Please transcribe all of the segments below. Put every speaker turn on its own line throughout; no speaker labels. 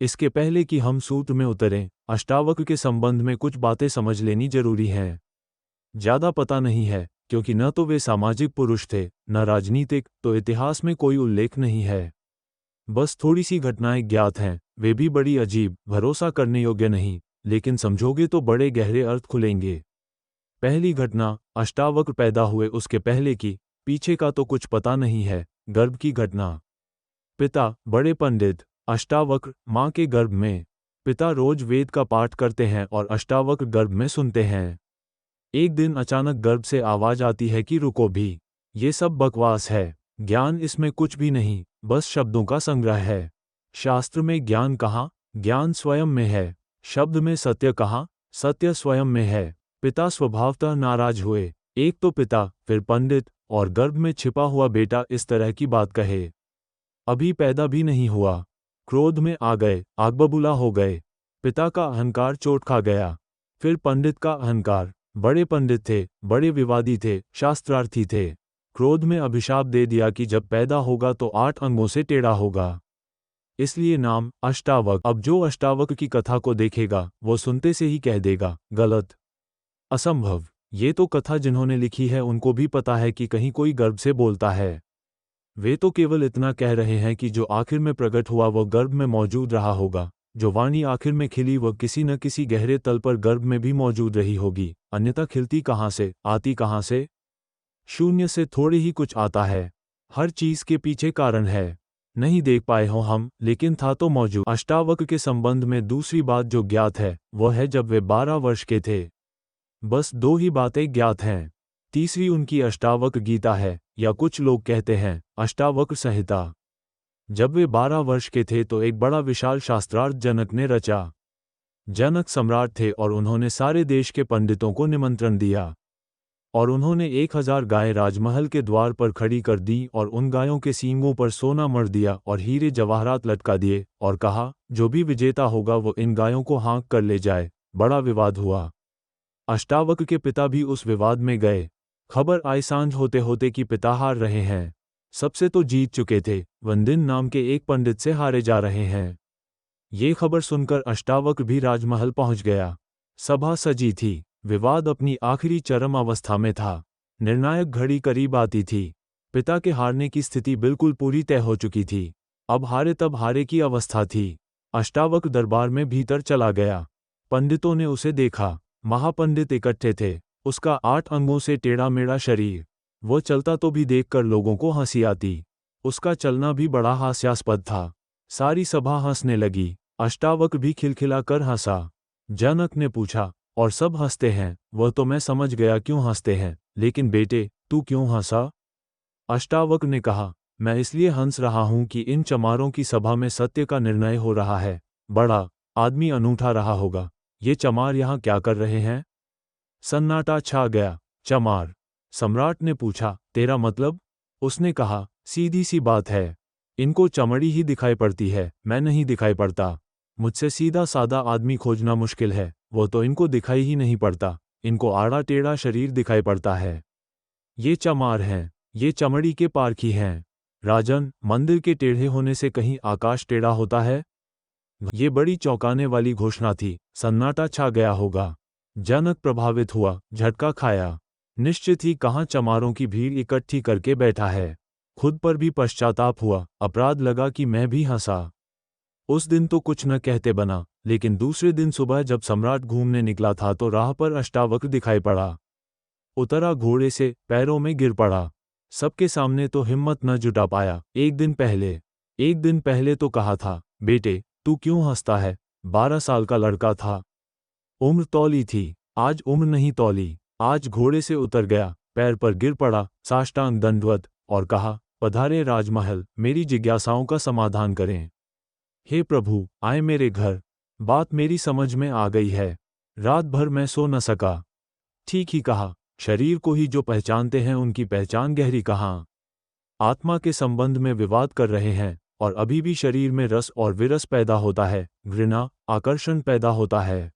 इसके पहले कि हम सूत्र में उतरें, अष्टावक्र के संबंध में कुछ बातें समझ लेनी जरूरी हैं। ज्यादा पता नहीं है, क्योंकि न तो वे सामाजिक पुरुष थे, न राजनीतिक, तो इतिहास में कोई उल्लेख नहीं है। बस थोड़ी सी घटनाएं ज्ञात हैं, वे भी बड़ी अजीब, भरोसा करने योग्य नहीं, लेकिन समझोगे तो बड़े गहरे अर्थ खुलेंगे। पहली घटना, अष्टावक्र पैदा हुए उसके पहले की, पीछे का तो कुछ पता नहीं है। गर्भ की घटना। पिता बड़े पंडित, अष्टावक्र माँ के गर्भ में। पिता रोज वेद का पाठ करते हैं और अष्टावक्र गर्भ में सुनते हैं। एक दिन अचानक गर्भ से आवाज आती है कि रुको भी, ये सब बकवास है, ज्ञान इसमें कुछ भी नहीं, बस शब्दों का संग्रह है। शास्त्र में ज्ञान कहाँ, ज्ञान स्वयं में है। शब्द में सत्य कहाँ, सत्य स्वयं में है। पिता स्वभावतः नाराज हुए। एक तो पिता, फिर पंडित, और गर्भ में छिपा हुआ बेटा इस तरह की बात कहे। अभी पैदा भी नहीं हुआ। क्रोध में आ गए, आग बबूला हो गए। पिता का अहंकार चोट खा गया। फिर पंडित का अहंकार। बड़े पंडित थे, बड़े विवादी थे, शास्त्रार्थी थे। क्रोध में अभिशाप दे दिया कि जब पैदा होगा तो 8 अंगों से टेढ़ा होगा। इसलिए नाम अष्टावक्र। अब जो अष्टावक्र की कथा को देखेगा वो सुनते से ही कह देगा, गलत, असंभव। ये तो कथा जिन्होंने लिखी है उनको भी पता है कि कहीं कोई गर्भ से बोलता है। वे तो केवल इतना कह रहे हैं कि जो आखिर में प्रकट हुआ वह गर्भ में मौजूद रहा होगा। जो वाणी आखिर में खिली वह किसी न किसी गहरे तल पर गर्भ में भी मौजूद रही होगी, अन्यथा खिलती कहाँ से, आती कहाँ से? शून्य से थोड़ी ही कुछ आता है। हर चीज के पीछे कारण है। नहीं देख पाए हो हम, लेकिन था तो मौजूद। अष्टावक्र के संबंध में दूसरी बात जो ज्ञात है वह है जब वे 12 वर्ष के थे। बस 2 ही बातें ज्ञात हैं। तीसरी उनकी अष्टावक्र गीता है, या कुछ लोग कहते हैं अष्टावक्र संहिता। जब वे 12 वर्ष के थे तो एक बड़ा विशाल शास्त्रार्थ जनक ने रचा। जनक सम्राट थे और उन्होंने सारे देश के पंडितों को निमंत्रण दिया। और उन्होंने 1000 गायें राजमहल के द्वार पर खड़ी कर दी और उन गायों के सींगों पर सोना मढ़ दिया और हीरे जवाहरात लटका दिए और कहा, जो भी विजेता होगा वो इन गायों को हाँक कर ले जाए। बड़ा विवाद हुआ। अष्टावक्र के पिता भी उस विवाद में गए। खबर आई सांझ होते होते कि पिता हार रहे हैं। सबसे तो जीत चुके थे, वंदिन नाम के एक पंडित से हारे जा रहे हैं। ये खबर सुनकर अष्टावक्र भी राजमहल पहुंच गया। सभा सजी थी। विवाद अपनी आखिरी चरम अवस्था में था। निर्णायक घड़ी करीब आती थी। पिता के हारने की स्थिति बिल्कुल पूरी तय हो चुकी थी। अब हारे तब हारे की अवस्था थी। अष्टावक्र दरबार में भीतर चला गया। पंडितों ने उसे देखा। महापंडित इकट्ठे थे। उसका 8 अंगों से टेढ़ा मेढ़ा शरीर। वो चलता तो भी देखकर लोगों को हंसी आती। उसका चलना भी बड़ा हास्यास्पद था। सारी सभा हंसने लगी। अष्टावक्र भी खिलखिलाकर हंसा। जनक ने पूछा, और सब हंसते हैं? वह तो मैं समझ गया क्यों हंसते हैं, लेकिन बेटे तू क्यों हंसा? अष्टावक्र ने कहा, मैं इसलिए हंस रहा हूं कि इन चमारों की सभा में सत्य का निर्णय हो रहा है। बड़ा आदमी अनूठा रहा होगा। ये चमार यहाँ क्या कर रहे हैं? सन्नाटा छा गया। चमार? सम्राट ने पूछा, तेरा मतलब? उसने कहा, सीधी सी बात है। इनको चमड़ी ही दिखाई पड़ती है, मैं नहीं दिखाई पड़ता। मुझसे सीधा सादा आदमी खोजना मुश्किल है, वो तो इनको दिखाई ही नहीं पड़ता। इनको आड़ा टेढ़ा शरीर दिखाई पड़ता है। ये चमार हैं, ये चमड़ी के पारखी हैं। राजन, मंदिर के टेढ़े होने से कहीं आकाश टेढ़ा होता है? ये बड़ी चौंकाने वाली घोषणा थी। सन्नाटा छा गया होगा। जनक प्रभावित हुआ, झटका खाया। निश्चित ही कहाँ चमारों की भीड़ इकट्ठी करके बैठा है। खुद पर भी पश्चाताप हुआ। अपराध लगा कि मैं भी हंसा। उस दिन तो कुछ न कहते बना, लेकिन दूसरे दिन सुबह जब सम्राट घूमने निकला था तो राह पर अष्टावक्र दिखाई पड़ा। उतरा घोड़े से, पैरों में गिर पड़ा। सबके सामने तो हिम्मत न जुटा पाया। एक दिन पहले तो कहा था, बेटे तू क्यों हंसता है? 12 साल का लड़का था। उम्र तौली थी। आज उम्र नहीं तौली। आज घोड़े से उतर गया, पैर पर गिर पड़ा, साष्टांग दंडवत, और कहा, पधारे राजमहल, मेरी जिज्ञासाओं का समाधान करें। हे प्रभु, आए मेरे घर। बात मेरी समझ में आ गई है। रात भर मैं सो न सका। ठीक ही कहा। शरीर को ही जो पहचानते हैं उनकी पहचान गहरी कहाँ? आत्मा के संबंध में विवाद कर रहे हैं, और अभी भी शरीर में रस और विरस पैदा होता है, घृणा, आकर्षण पैदा होता है।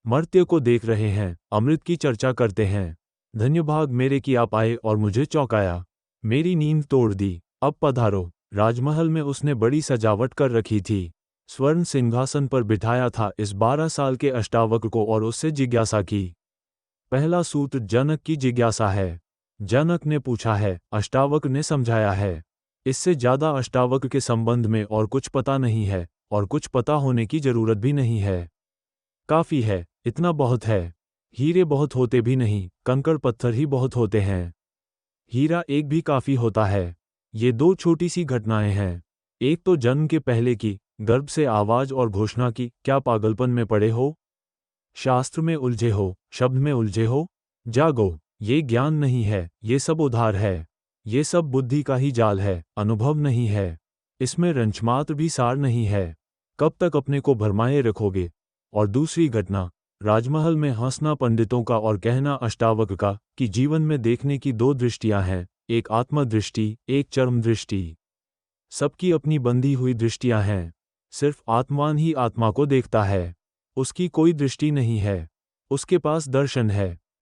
मर्त्य को देख रहे हैं, अमृत की चर्चा करते हैं। धन्यभाग मेरे कि आप आए और मुझे चौंकाया। मेरी नींद तोड़ दी। अब पधारो। राजमहल में उसने बड़ी सजावट कर रखी थी। स्वर्ण सिंहासन पर बिठाया था इस 12 साल के अष्टावक्र को और उससे जिज्ञासा की। पहला सूत्र जनक की जिज्ञासा है। जनक ने पूछा है, अष्टावक्र ने समझाया है। इससे ज्यादा अष्टावक्र के संबंध में और कुछ पता नहीं है, और कुछ पता होने की जरूरत भी नहीं है। काफी है, इतना बहुत है। हीरे बहुत होते भी नहीं, कंकड़ पत्थर ही बहुत होते हैं। हीरा एक भी काफी होता है। ये दो छोटी सी घटनाएं हैं। एक तो जन्म के पहले की, गर्भ से आवाज और घोषणा की, क्या पागलपन में पड़े हो? शास्त्र में उलझे हो, शब्द में उलझे हो? जागो, ये ज्ञान नहीं है, ये सब उधार है। ये सब बुद्धि का ही जाल है, अनुभव नहीं है। इसमें रंचमात्र भी सार नहीं है। कब तक अपने को भरमाए रखोगे? और दूसरी घटना, राजमहल में हंसना पंडितों का और कहना अष्टावक्र का, कि जीवन में देखने की दो दृष्टियां हैं, एक आत्मदृष्टि, एक चर्म दृष्टि। सबकी अपनी बंधी हुई दृष्टियां हैं। सिर्फ आत्मवान ही आत्मा को देखता है। उसकी कोई दृष्टि नहीं है। उसके पास दर्शन है।